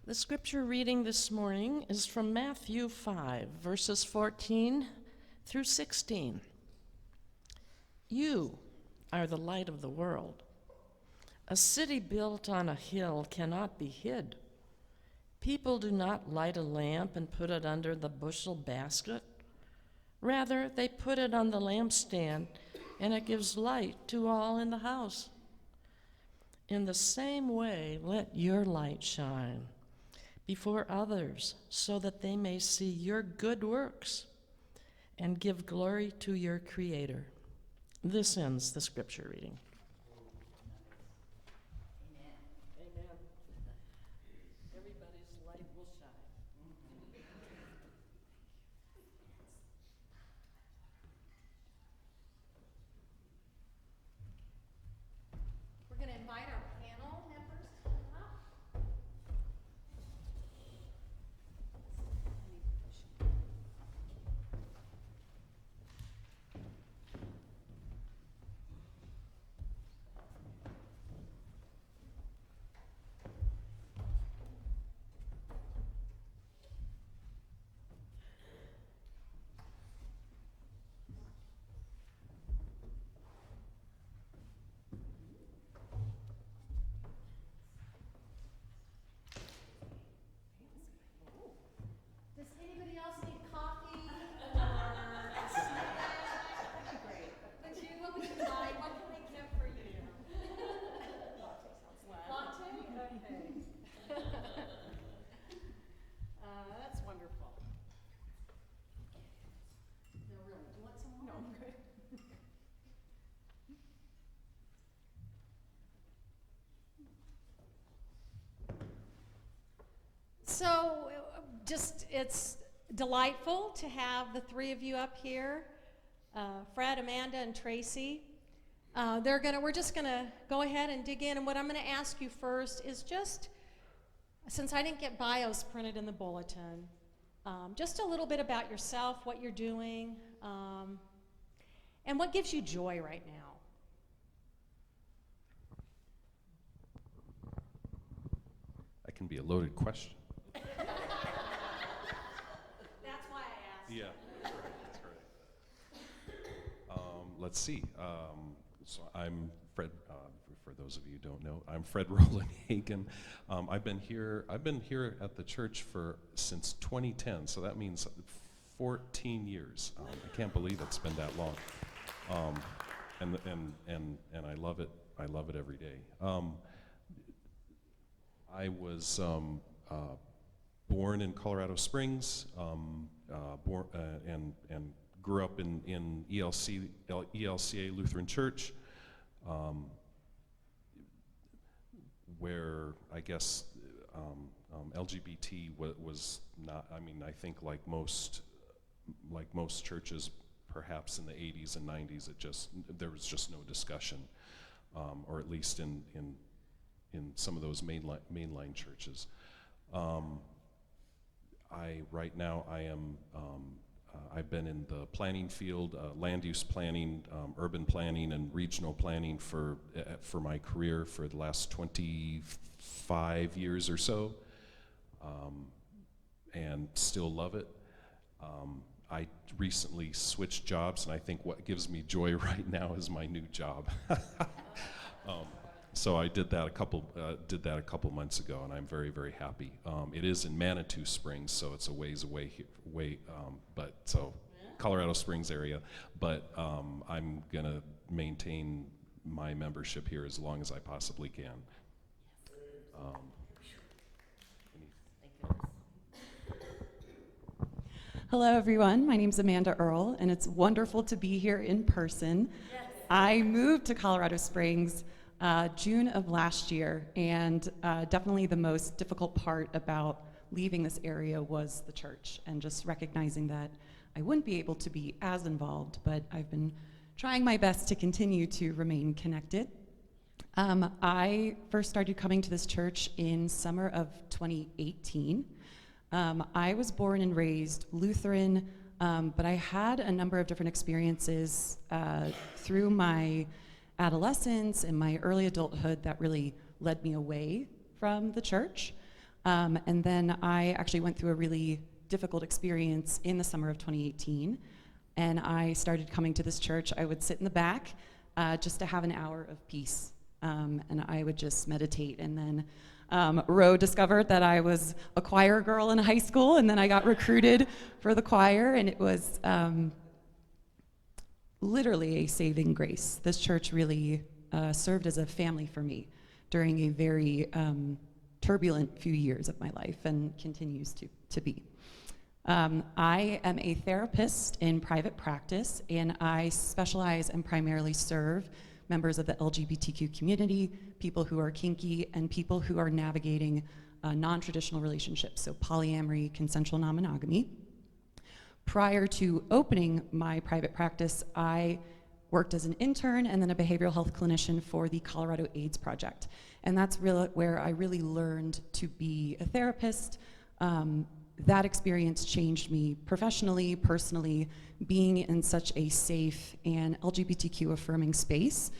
The scripture reading this morning is from Matthew 5, verses 14 through 16. You are the light of the world. A city built on a hill cannot be hid. People do not light a lamp and put it under the bushel basket. Rather, they put it on the lampstand, and it gives light to all in the house. In the same way, let your light shine before others, so that they may see your good works and give glory to your Creator. This ends the scripture reading. Amen. Amen. Everybody's light will shine. We're going to invite our panel members to come up. Does anybody else need coffee or a snack? That'd be great. What would you like? What can I get for you? Latte? Okay. That's wonderful. No, really. Do you want some more? No, I'm good. So, it's delightful to have the three of you up here, Fred, Amanda, and Tracy. We're just gonna go ahead and dig in, and what I'm gonna ask you first is just, since I didn't get bios printed in the bulletin, just a little bit about yourself, what you're doing, and what gives you joy right now. That can be a loaded question. That's why I asked. Yeah, that's right. Let's see. So I'm Fred. For those of you who don't know, I'm Fred Roland Hagen. I've been here at the church since 2010. So that means 14 years. I can't believe it's been that long. And I love it. I love it every day. I was born in Colorado Springs, and grew up in ELCA Lutheran Church, where I guess LGBT was not. I mean, I think like most churches, perhaps in the 80s and 90s, there was just no discussion, or at least in some of those mainline churches. I've been in the planning field, land use planning, urban planning, and regional planning for my career for the last 25 years or so, and still love it. I recently switched jobs, and I think what gives me joy right now is my new job. So I did that a couple months ago, and I'm very, very happy. It is in Manitou Springs, so it's a ways away, but so Colorado Springs area. But I'm gonna maintain my membership here as long as I possibly can. Hello, everyone. My name's Amanda Earl, and it's wonderful to be here in person. Yes. I moved to Colorado Springs June of last year, and definitely the most difficult part about leaving this area was the church, and just recognizing that I wouldn't be able to be as involved, but I've been trying my best to continue to remain connected. I first started coming to this church in summer of 2018. I was born and raised Lutheran, but I had a number of different experiences through my adolescence and my early adulthood that really led me away from the church. And then I actually went through a really difficult experience in the summer of 2018. And I started coming to this church. I would sit in the back just to have an hour of peace. And I would just meditate. And then Ro discovered that I was a choir girl in high school, and then I got recruited for the choir, and it was literally a saving grace. This church really served as a family for me during a very turbulent few years of my life, and continues to be. I am a therapist in private practice, and I specialize and primarily serve members of the LGBTQ community, people who are kinky, and people who are navigating non-traditional relationships, so polyamory, consensual non-monogamy. Prior to opening my private practice, I worked as an intern and then a behavioral health clinician for the Colorado AIDS Project. And that's really where I really learned to be a therapist. That experience changed me professionally, personally. Being in such a safe and LGBTQ affirming space,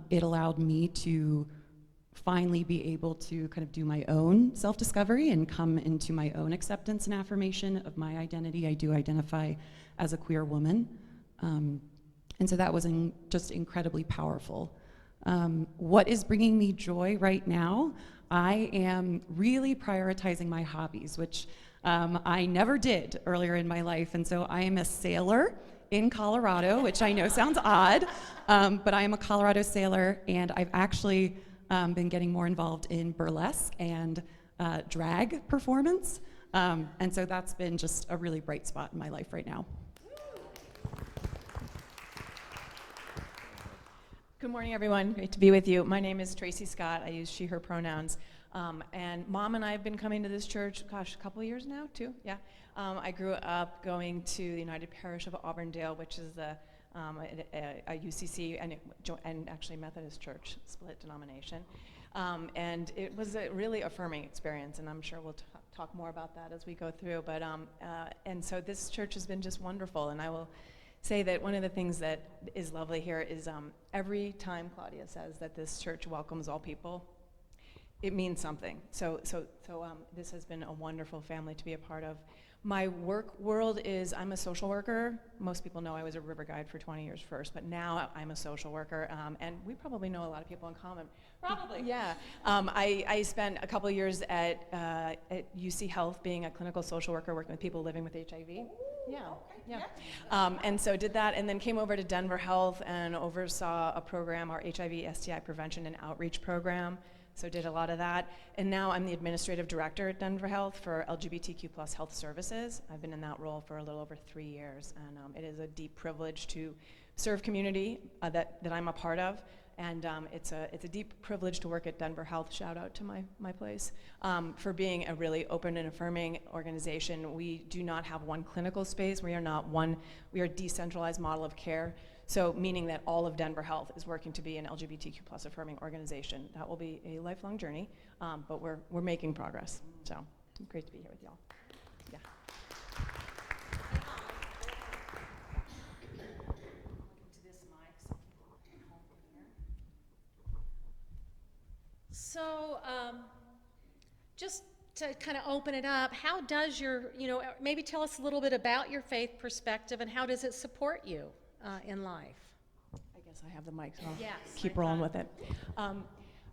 it allowed me to finally be able to kind of do my own self-discovery and come into my own acceptance and affirmation of my identity. I do identify as a queer woman. And so that was just incredibly powerful. What is bringing me joy right now? I am really prioritizing my hobbies, which I never did earlier in my life. And so I am a sailor in Colorado, which I know sounds odd, but I am a Colorado sailor, and I've actually been getting more involved in burlesque and drag performance. And so that's been just a really bright spot in my life right now. Good morning, everyone. Great to be with you. My name is Tracy Scott. I use she, her pronouns. And Mom and I have been coming to this church, gosh, a couple of years now, too, yeah. I grew up going to the United Parish of Auburndale, which is a UCC and actually Methodist church, split denomination. And it was a really affirming experience, and I'm sure we'll talk more about that as we go through. But and so this church has been just wonderful, and I will say that one of the things that is lovely here is every time Claudia says that this church welcomes all people, it means something. So this has been a wonderful family to be a part of. My work world is I'm a social worker. Most people know I was a river guide for 20 years first, but now I'm a social worker, and we probably know a lot of people in common. Probably. Yeah. I spent a couple of years at UC Health being a clinical social worker working with people living with HIV. Yeah, yeah. And so did that, and then came over to Denver Health and oversaw a program, our HIV STI prevention and outreach program. So did a lot of that. And now I'm the administrative director at Denver Health for LGBTQ plus health services. I've been in that role for a little over 3 years. And it is a deep privilege to serve community that I'm a part of. And it's a deep privilege to work at Denver Health. Shout out to my place for being a really open and affirming organization. We do not have one clinical space. We are a decentralized model of care. So meaning that all of Denver Health is working to be an LGBTQ plus affirming organization. That will be a lifelong journey, but we're making progress. So great to be here with y'all. Yeah. So, just to kind of open it up, how does maybe tell us a little bit about your faith perspective and how does it support you in life? I guess I have the mic, so I'll Yes, keep I rolling thought. with it.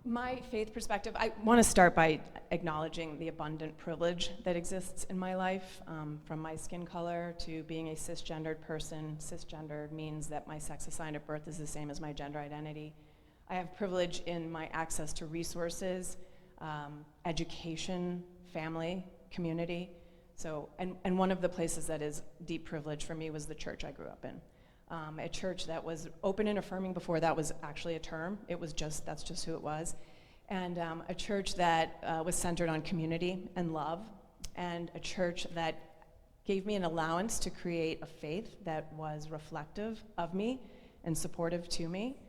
My faith perspective, I want to start by acknowledging the abundant privilege that exists in my life, from my skin color to being a cisgendered person. Cisgendered means that my sex assigned at birth is the same as my gender identity. I have privilege in my access to resources, education, family, community. So, and one of the places that is deep privilege for me was the church I grew up in. A church that was open and affirming before that was actually a term. That's just who it was. And a church that was centered on community and love, and a church that gave me an allowance to create a faith that was reflective of me and supportive to me.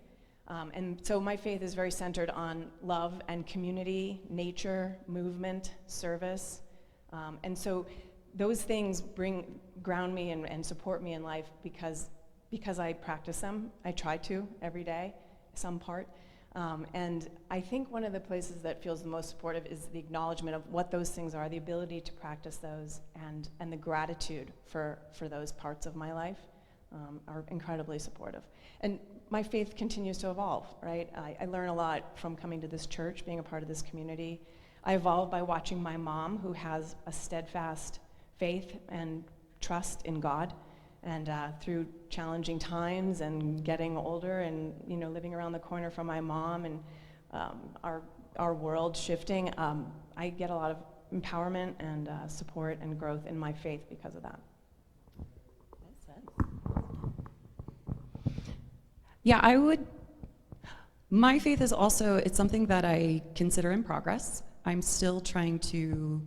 And so my faith is very centered on love and community, nature, movement, service. And so those things ground me and support me in life because I practice them. I try to every day, some part. And I think one of the places that feels the most supportive is the acknowledgement of what those things are, the ability to practice those, and the gratitude for those parts of my life are incredibly supportive. And my faith continues to evolve, right? I learn a lot from coming to this church, being a part of this community. I evolve by watching my mom, who has a steadfast faith and trust in God. And through challenging times and getting older and, you know, living around the corner from my mom and our world shifting, I get a lot of empowerment and support and growth in my faith because of that. Yeah, my faith is also, it's something that I consider in progress. I'm still trying to,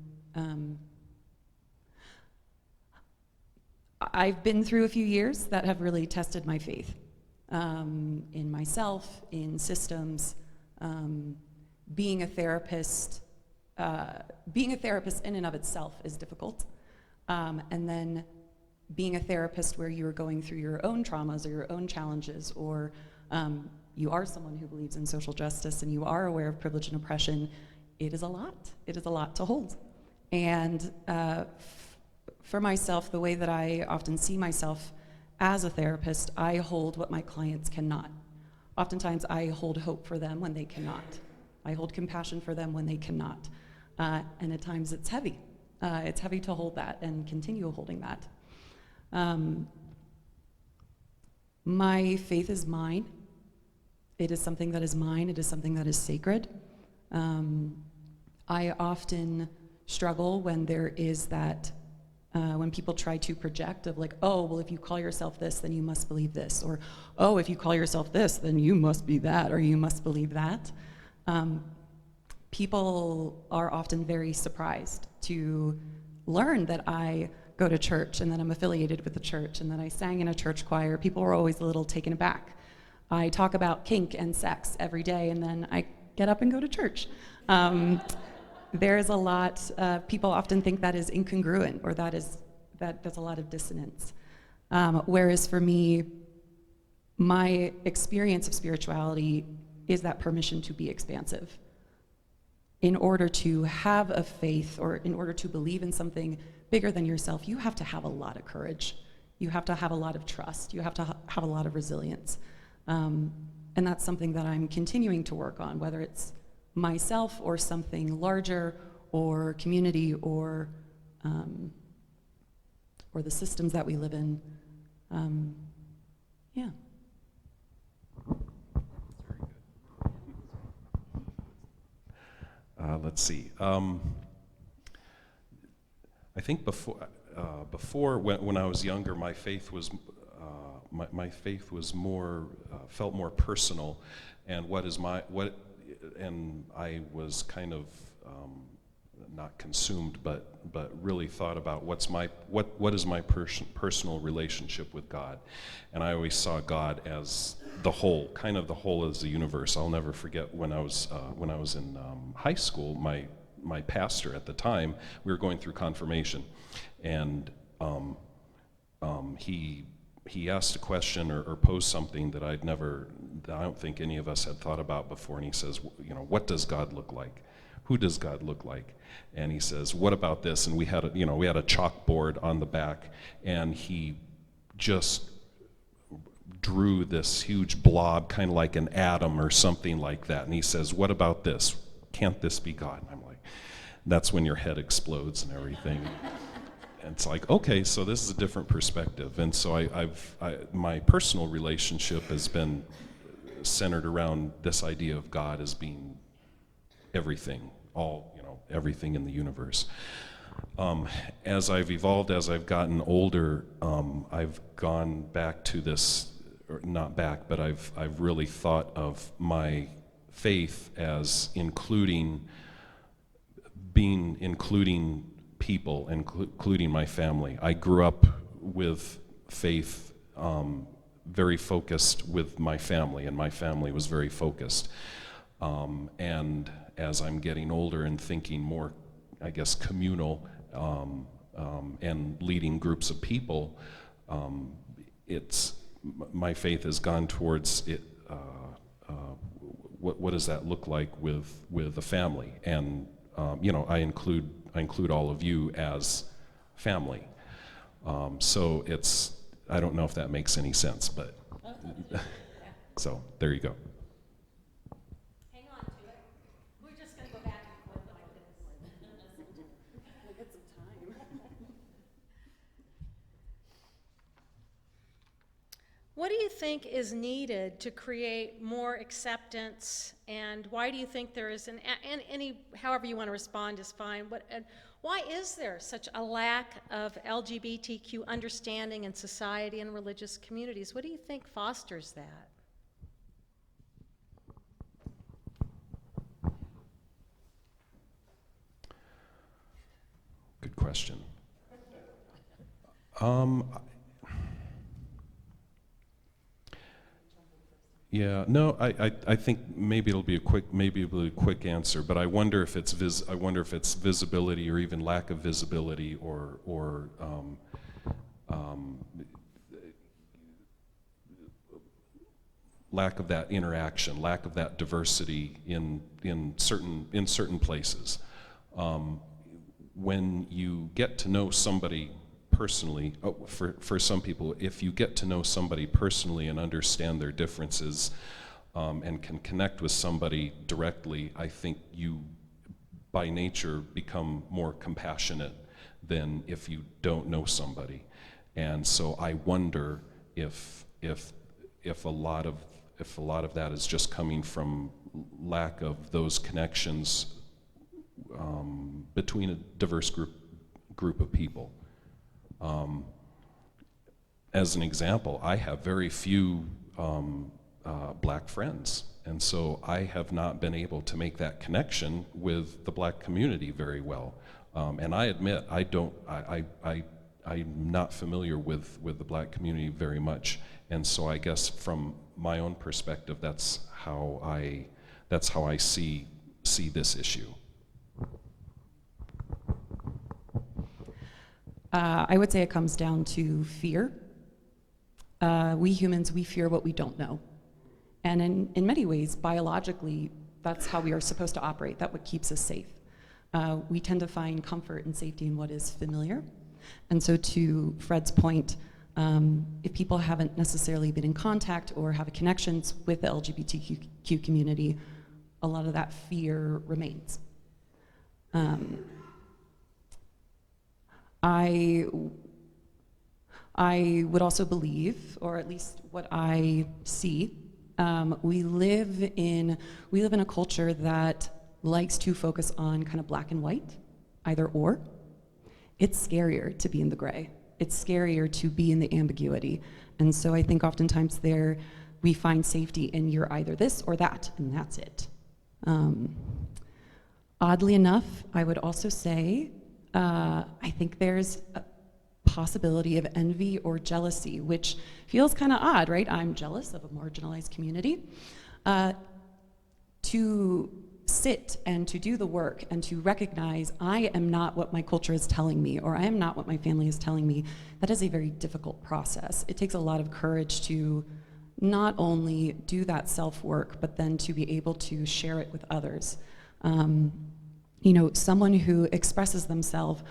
I've been through a few years that have really tested my faith in myself, in systems. Being a therapist in and of itself is difficult. And then being a therapist where you're going through your own traumas or your own challenges, or you are someone who believes in social justice and you are aware of privilege and oppression, it is a lot. It is a lot to hold. And for myself, the way that I often see myself as a therapist, I hold what my clients cannot. Oftentimes, I hold hope for them when they cannot. I hold compassion for them when they cannot. And at times, it's heavy. It's heavy to hold that and continue holding that. My faith is mine. It is something that is mine. It is something that is sacred. I often struggle when there is that, when people try to project of like, oh, well, if you call yourself this, then you must believe this. Or, oh, if you call yourself this, then you must be that, or you must believe that. People are often very surprised to learn that I go to church and that I'm affiliated with the church and that I sang in a church choir. People are always a little taken aback. I talk about kink and sex every day, and then I get up and go to church. There's a lot, people often think that is incongruent, or there's a lot of dissonance. Whereas for me, my experience of spirituality is that permission to be expansive. In order to have a faith, or in order to believe in something bigger than yourself, you have to have a lot of courage. You have to have a lot of trust. You have to have a lot of resilience. And that's something that I'm continuing to work on, whether it's myself or something larger, or community, or the systems that we live in. Yeah. Let's see. I think before when I was younger, my faith was my faith was more felt more personal, and and I was kind of not consumed, but really thought about what is my personal relationship with God, and I always saw God as the whole, kind of the whole as the universe. I'll never forget when I was in high school, my pastor at the time, we were going through confirmation, and he asked a question or posed something that I don't think any of us had thought about before, and he says, you know, what does God look like? Who does God look like? And he says, what about this? And we had a chalkboard on the back, and he just drew this huge blob, kind of like an atom or something like that. And he says, what about this? Can't this be God? And I'm like, that's when your head explodes and everything. And it's like, okay, so this is a different perspective. And so my personal relationship has been centered around this idea of God as being everything, everything in the universe. As I've evolved, as I've gotten older, I've gone back to this, or not back, but I've really thought of my faith as including people, including my family. I grew up with faith, very focused with my family, and my family was very focused. And as I'm getting older and thinking more, I guess, communal, and leading groups of people, my faith has gone towards it, what does that look like with a family? And you know, I include all of you as family. So it's, I don't know if that makes any sense, but so there you go. Hang on to it. We're just going to go back and forth like this. We'll get some time. What do you think is needed to create more acceptance, and why do you think there is however you want to respond is fine, and why is there such a lack of LGBTQ understanding in society and religious communities? What do you think fosters that? Good question. Yeah, no, I think maybe it'll be a quick answer, but I wonder if it's visibility or even lack of visibility or lack of that interaction, lack of that diversity in certain places. When you get to know somebody personally, for some people, if you get to know somebody personally and understand their differences and can connect with somebody directly, I think you, by nature, become more compassionate than if you don't know somebody. And so I wonder if a lot of that is just coming from lack of those connections between a diverse group of people. As an example, I have very few black friends, and so I have not been able to make that connection with the black community very well. And I admit I'm not familiar with the black community very much, and so I guess from my own perspective, that's how I see this issue. I would say it comes down to fear. We humans, we fear what we don't know. And in many ways, biologically, that's how we are supposed to operate. That's what keeps us safe. We tend to find comfort and safety in what is familiar. And so to Fred's point, if people haven't necessarily been in contact or have connections with the LGBTQ community, a lot of that fear remains. I would also believe, or at least what I see, we live in a culture that likes to focus on kind of black and white, either or. It's scarier to be in the gray. It's scarier to be in the ambiguity. And so I think oftentimes we find safety in you're either this or that, and that's it. Oddly enough, I would also say, I think there's a possibility of envy or jealousy, which feels kind of odd, right? I'm jealous of a marginalized community. To sit and to do the work and to recognize I am not what my culture is telling me, or I am not what my family is telling me, that is a very difficult process. It takes a lot of courage to not only do that self-work, but then to be able to share it with others. You know, someone who expresses themselves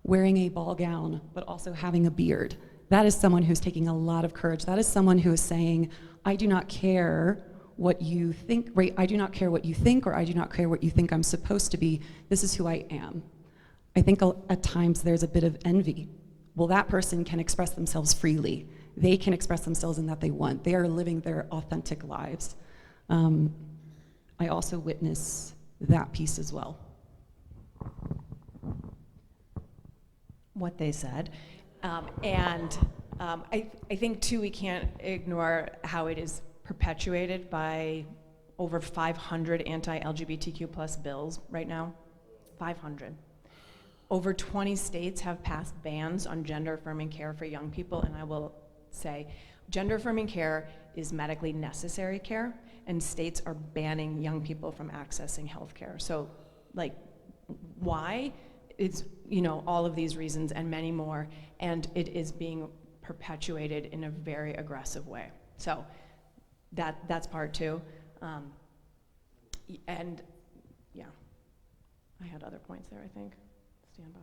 wearing a ball gown, but also having a beard, that is someone who's taking a lot of courage. That is someone who is saying, I do not care what you think, right? I do not care what you think, or I do not care what you think I'm supposed to be. This is who I am. I think at times there's a bit of envy. Well, that person can express themselves freely. They can express themselves in that they want. They are living their authentic lives. I also witness that piece as well. What they said. I think, too, we can't ignore how it is perpetuated by over 500 anti-LGBTQ plus bills right now. 500. Over 20 states have passed bans on gender-affirming care for young people, and I will say gender-affirming care is medically necessary care, and states are banning young people from accessing health care. So, like, why? It's, you know, all of these reasons and many more, and it is being perpetuated in a very aggressive way. So that's part two. And yeah, I had other points there, I think. Stand by.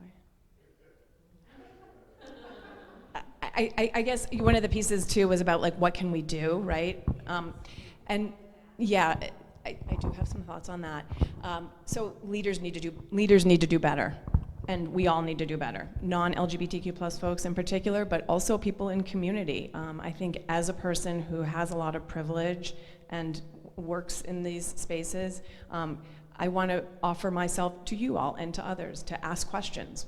I guess one of the pieces too was about like what can we do, right? And yeah, I do have some thoughts on that. So leaders need to do better, and we all need to do better. Non-LGBTQ plus folks in particular, but also people in community. I think as a person who has a lot of privilege and works in these spaces, I want to offer myself to you all and to others to ask questions.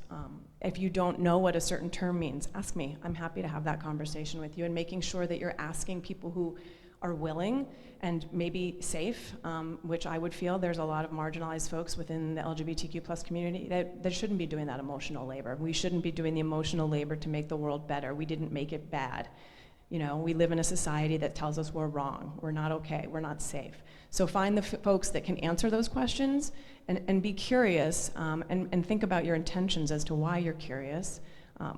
If you don't know what a certain term means, ask me. I'm happy to have that conversation with you, and making sure that you're asking people who are willing and maybe safe, which I would feel there's a lot of marginalized folks within the LGBTQ plus community that shouldn't be doing that emotional labor. We shouldn't be doing the emotional labor to make the world better. We didn't make it bad. You know, we live in a society that tells us we're wrong, we're not okay, we're not safe. So find the folks that can answer those questions and be curious, and think about your intentions as to why you're curious.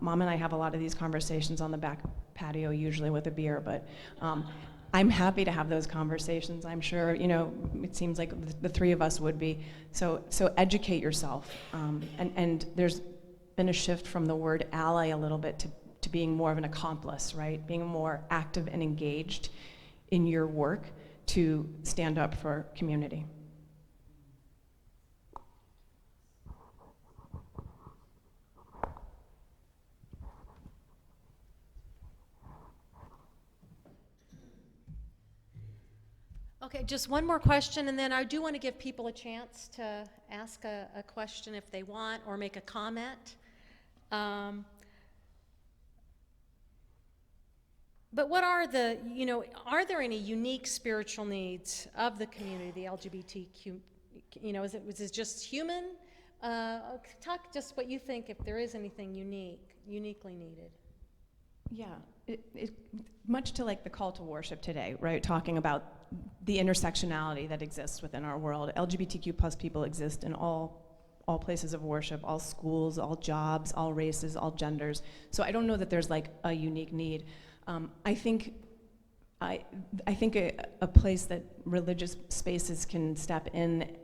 Mom and I have a lot of these conversations on the back patio, usually with a beer, but I'm happy to have those conversations. I'm sure, you know, it seems like the three of us would be. So educate yourself. And there's been a shift from the word ally a little bit to being more of an accomplice, right? Being more active and engaged in your work to stand up for community. Okay, just one more question, and then I do want to give people a chance to ask a question if they want, or make a comment. But what are the, are there any unique spiritual needs of the community, the LGBTQ, is it just human? Talk just what you think, if there is anything uniquely needed. Yeah, it much to like the call to worship today, right? Talking about the intersectionality that exists within our world. LGBTQ plus people exist in all places of worship, all schools, all jobs, all races, all genders. So I don't know that there's like a unique need. I think a place that religious spaces can step in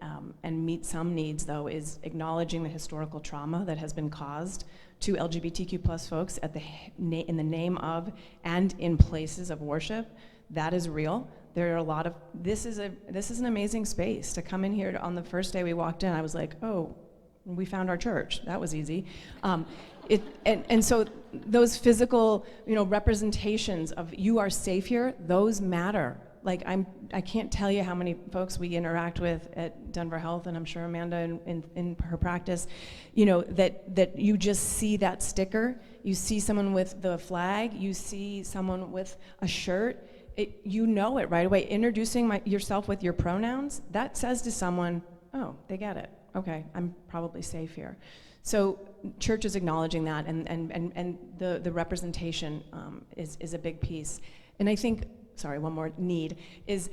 and meet some needs, though, is acknowledging the historical trauma that has been caused to LGBTQ plus folks in the name of and in places of worship. That is real. There are a lot of, this is an amazing space. To come in here on the first day we walked in, I was like, oh, we found our church. That was easy. And so those physical, representations of you are safe here, those matter. Like I can't tell you how many folks we interact with at Denver Health, and I'm sure Amanda in her practice, that you just see that sticker, you see someone with the flag, you see someone with a shirt, you know it right away. Introducing yourself with your pronouns, that says to someone, oh, they get it. Okay, I'm probably safe here. So church is acknowledging that, and the representation is a big piece. And I think, sorry, one more need is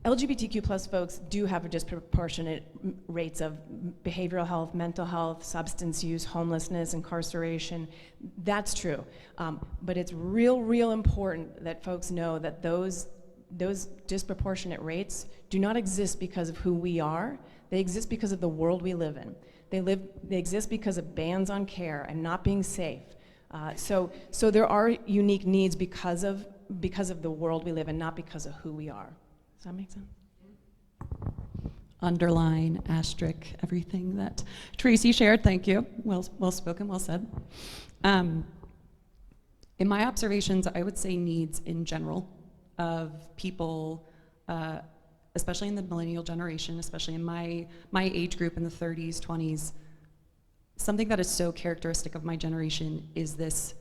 LGBTQ plus folks do have a disproportionate rates of behavioral health, mental health, substance use, homelessness, incarceration. That's true. But it's real important that folks know that those disproportionate rates do not exist because of who we are. They exist because of the world we live in. They exist because of bans on care and not being safe. So there are unique needs because of the world we live in, not because of who we are. Does that make sense? Underline, asterisk, everything that Tracy shared. Thank you. Well spoken, well said. In my observations, I would say needs in general of people, especially in the millennial generation, especially in my age group in the 30s, 20s, something that is so characteristic of my generation is this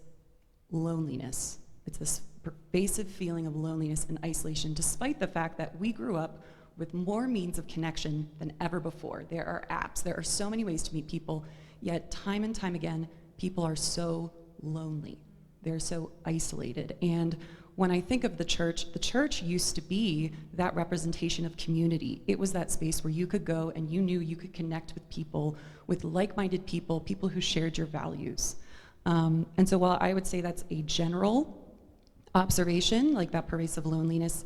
loneliness. It's this pervasive feeling of loneliness and isolation, despite the fact that we grew up with more means of connection than ever before. There are apps, there are so many ways to meet people, yet time and time again, people are so lonely. They're so isolated. And when I think of the church used to be that representation of community. It was that space where you could go and you knew you could connect with people, with like-minded people, people who shared your values. And so while I would say that's a general observation, like that pervasive loneliness,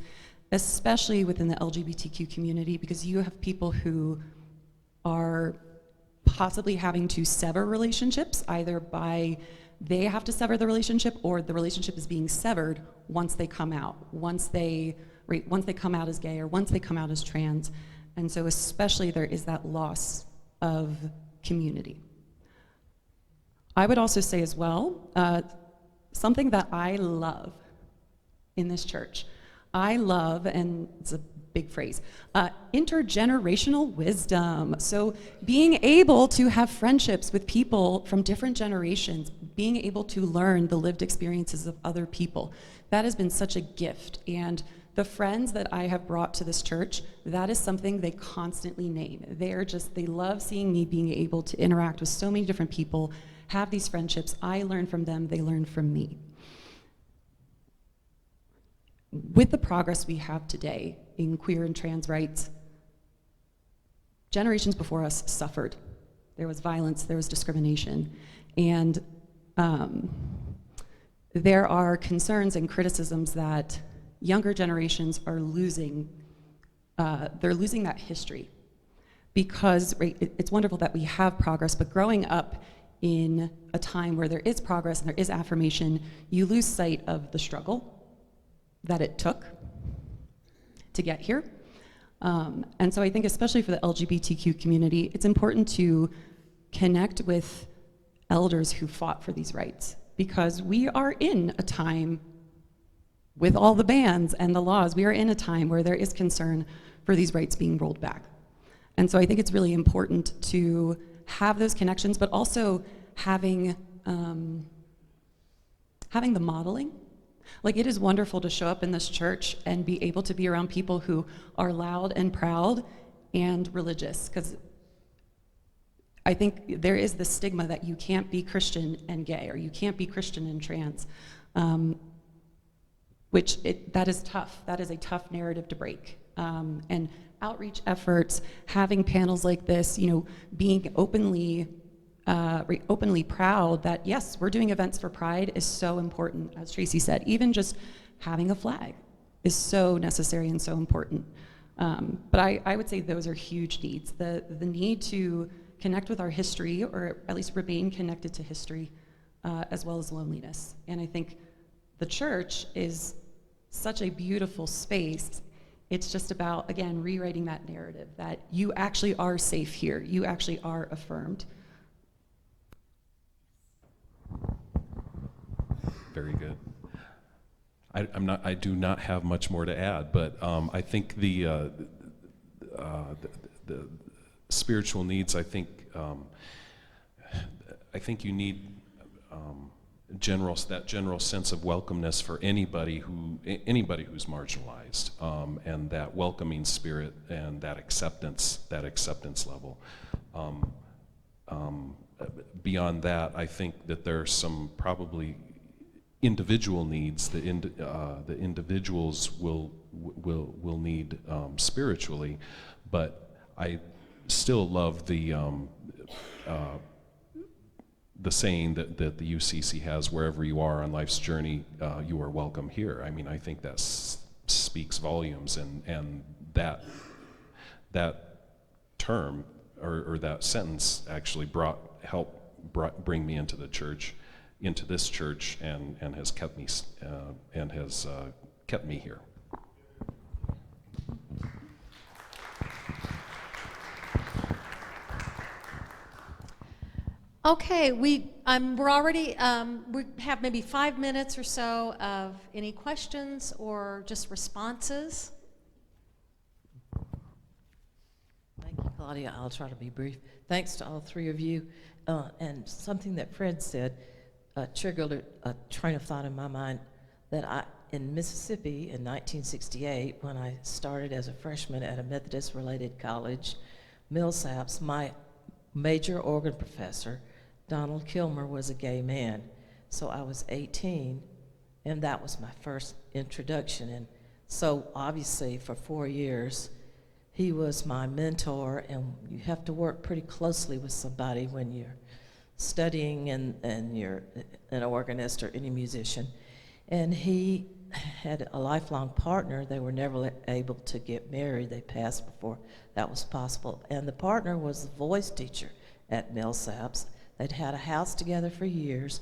especially within the LGBTQ community, because you have people who are possibly having to sever relationships, either by they have to sever the relationship or the relationship is being severed once they come out, once they come out as gay or once they come out as trans. And so especially there is that loss of community. I would also say as well, something that I love in this church, I love, and it's a big phrase, intergenerational wisdom. So being able to have friendships with people from different generations, being able to learn the lived experiences of other people, that has been such a gift. And the friends that I have brought to this church, that is something they constantly name. They love seeing me being able to interact with so many different people, have these friendships. I learn from them, they learn from me. With the progress we have today in queer and trans rights, generations before us suffered. There was violence, there was discrimination, and there are concerns and criticisms that younger generations are losing. They're losing that history because it's wonderful that we have progress, but growing up in a time where there is progress and there is affirmation, you lose sight of the struggle that it took to get here. And so I think especially for the LGBTQ community, it's important to connect with elders who fought for these rights, because we are in a time with all the bans and the laws, we are in a time where there is concern for these rights being rolled back. And so I think it's really important to have those connections, but also having the modeling. Like, it is wonderful to show up in this church and be able to be around people who are loud and proud and religious, because I think there is the stigma that you can't be Christian and gay, or you can't be Christian and trans, that is tough. That is a tough narrative to break. And outreach efforts, having panels like this, being openly proud that, yes, we're doing events for Pride is so important, as Tracy said. Even just having a flag is so necessary and so important. But I would say those are huge needs. The need to connect with our history, or at least remain connected to history, as well as loneliness. And I think the church is such a beautiful space. It's just about, again, rewriting that narrative that you actually are safe here. You actually are affirmed. Very good. I do not have much more to add, but I think the spiritual needs. I think you need that general sense of welcomeness for anybody who's marginalized, and that welcoming spirit and that acceptance level. Beyond that, I think that there are some probably individual needs that the individuals will need spiritually, but I still love the saying that the UCC has: wherever you are on life's journey, you are welcome here. I mean, I think that speaks volumes, and that term or that sentence actually helped bring me into this church, and has kept me here. Okay, we're already, we have maybe 5 minutes or so of any questions or just responses. Thank you, Claudia. I'll try to be brief. Thanks to all three of you. And something that Fred said triggered a train of thought in my mind, that in Mississippi in 1968, when I started as a freshman at a Methodist-related college, Millsaps, my major organ professor, Donald Kilmer, was a gay man. So I was 18, and that was my first introduction. And so obviously for 4 years, he was my mentor, and you have to work pretty closely with somebody when you're studying and you're an organist or any musician. And he had a lifelong partner. They were never able to get married. They passed before that was possible. And the partner was the voice teacher at Millsaps. They'd had a house together for years.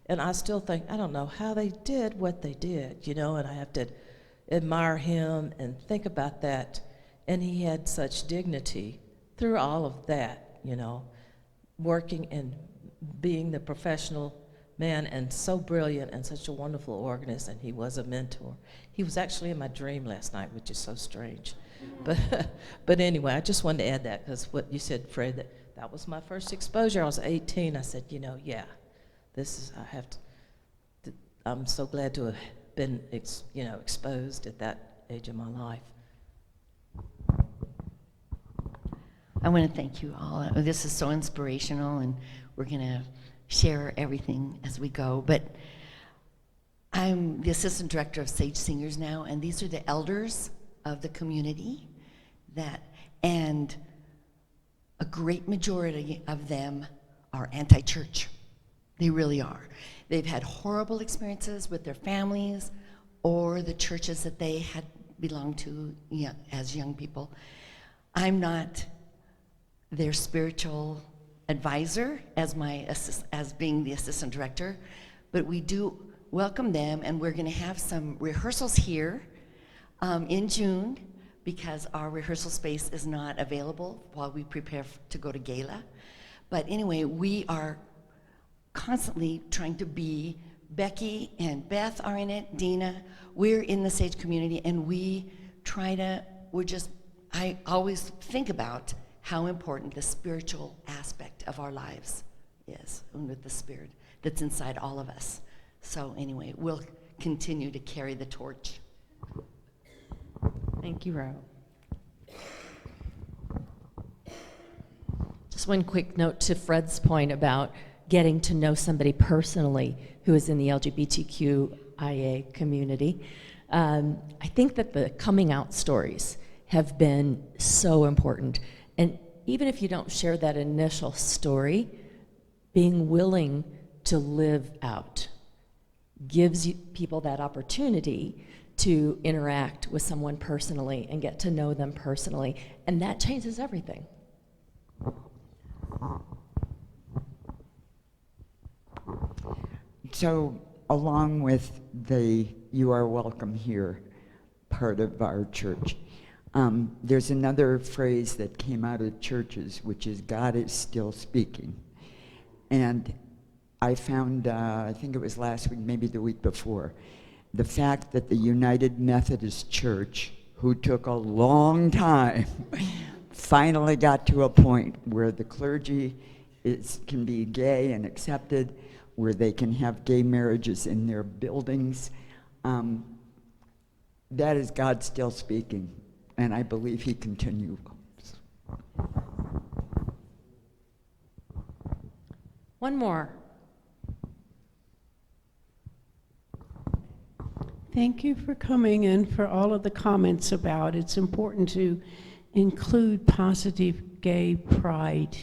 And I still think, I don't know how they did what they did, you know, and I have to admire him and think about that. And he had such dignity through all of that, you know, working and being the professional man and so brilliant and such a wonderful organist, and he was a mentor. He was actually in my dream last night, which is so strange. But anyway, I just wanted to add that because what you said, Fred, that was my first exposure. I was 18. I said, you know, yeah, this is, I have to I'm so glad to have been, exposed at that age of my life. I want to thank you all. This is so inspirational, and we're going to share everything as we go. But I'm the assistant director of Sage Singers now, and these are the elders of the community and a great majority of them are anti-church. They really are. They've had horrible experiences with their families or the churches that they had belonged to as young people. I'm not their spiritual advisor as being the assistant director, but we do welcome them, and we're going to have some rehearsals here in June because our rehearsal space is not available while we prepare to go to gala. But anyway, we are constantly trying to be, Becky and Beth are in it, Dina, we're in the Sage community, and I always think about how important the spiritual aspect of our lives is, and with the Spirit that's inside all of us. So anyway, we'll continue to carry the torch. Thank you, Ro. Just one quick note to Fred's point about getting to know somebody personally who is in the LGBTQIA community. I think that the coming out stories have been so important. And even if you don't share that initial story, being willing to live out gives people that opportunity to interact with someone personally and get to know them personally. And that changes everything. So, along with the "You Are Welcome Here" part of our church, there's another phrase that came out of churches, which is "God is still speaking." And I found, I think it was last week, maybe the week before, the fact that the United Methodist Church, who took a long time, finally got to a point where the clergy can be gay and accepted, where they can have gay marriages in their buildings. That is God still speaking, and I believe he continues. One more. Thank you for coming and for all of the comments about it's important to include positive gay pride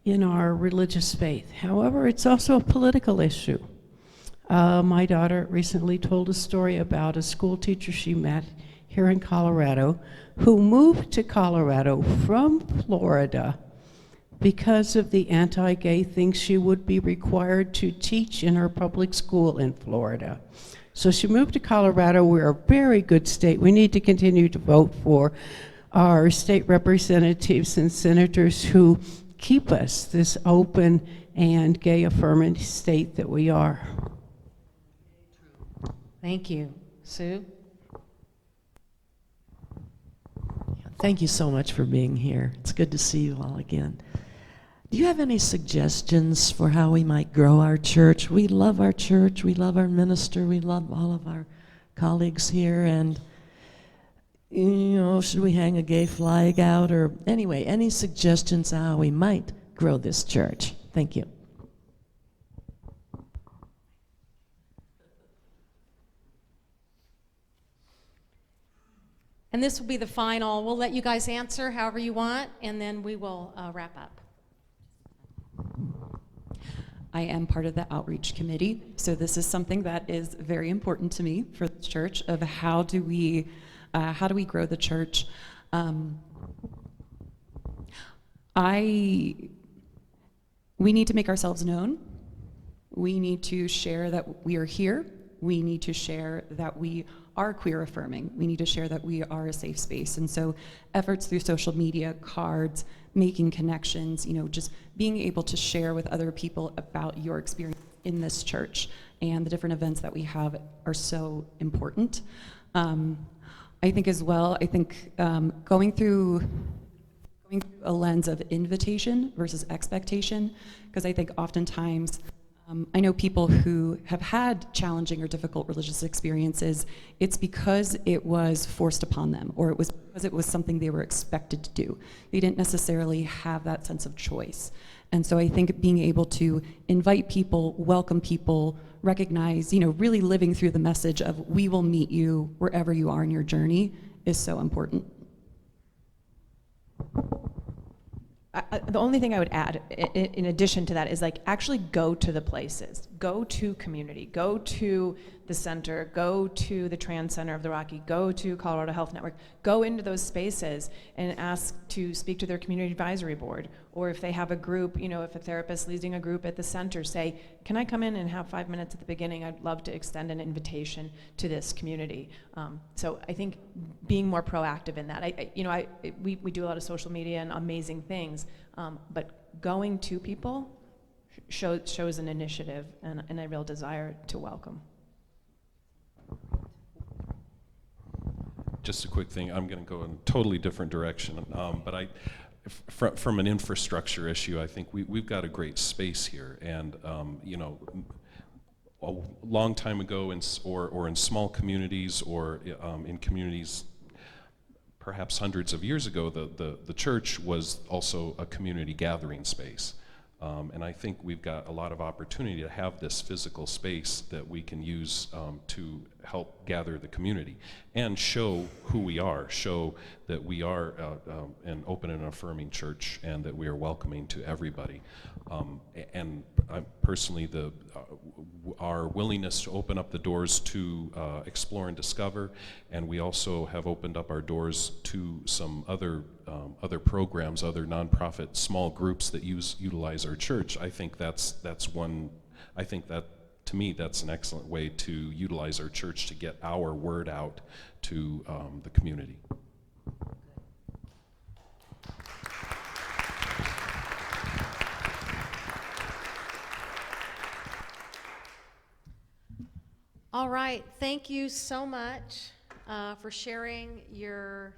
in our religious faith. However, it's also a political issue. My daughter recently told a story about a school teacher she met here in Colorado who moved to Colorado from Florida because of the anti-gay things she would be required to teach in her public school in Florida. So she moved to Colorado. We're a very good state. We need to continue to vote for our state representatives and senators who keep us this open and gay affirming state that we are. Thank you. Sue? Thank you so much for being here. It's good to see you all again. Do you have any suggestions for how we might grow our church? We love our church, we love our minister, we love all of our colleagues here, and should we hang a gay flag out? Or anyway, any suggestions how we might grow this church? Thank you. And this will be the final. We'll let you guys answer however you want, and then we will wrap up. I am part of the outreach committee, so this is something that is very important to me for church of how do we grow the church. We need to make ourselves known. We need to share that we are here. We need to share that we are queer affirming. We need to share that we are a safe space. And so efforts through social media, cards, making connections, just being able to share with other people about your experience in this church and the different events that we have are so important. I think as well, going through a lens of invitation versus expectation, because I think oftentimes I know people who have had challenging or difficult religious experiences, it's because it was forced upon them, or it was because it was something they were expected to do. They didn't necessarily have that sense of choice. And so I think being able to invite people, welcome people, recognize, really living through the message of we will meet you wherever you are in your journey is so important. The only thing I would add in addition to that is actually go to the places, go to community, go to the center, go to the Trans Center of the Rocky, go to Colorado Health Network, go into those spaces and ask to speak to their community advisory board, or if they have a group, if a therapist leading a group at the center, say, can I come in and have 5 minutes at the beginning? I'd love to extend an invitation to this community. So I think being more proactive in that. We do a lot of social media and amazing things, but going to people shows an initiative and a real desire to welcome. Just a quick thing, I'm going to go in a totally different direction, but from an infrastructure issue, I think we've got a great space here, and a long time ago, in small communities, or in communities perhaps hundreds of years ago, the church was also a community gathering space. And I think we've got a lot of opportunity to have this physical space that we can use to help gather the community and show who we are, show that we are an open and affirming church and that we are welcoming to everybody. And personally, our willingness to open up the doors to explore and discover, and we also have opened up our doors to some other programs, other nonprofit small groups that utilize our church. I think that's one. I think that, to me, that's an excellent way to utilize our church to get our word out to the community. All right, thank you so much for sharing your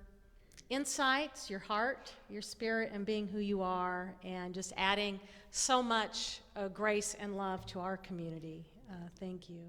insights, your heart, your spirit, and being who you are, and just adding so much grace and love to our community. Thank you.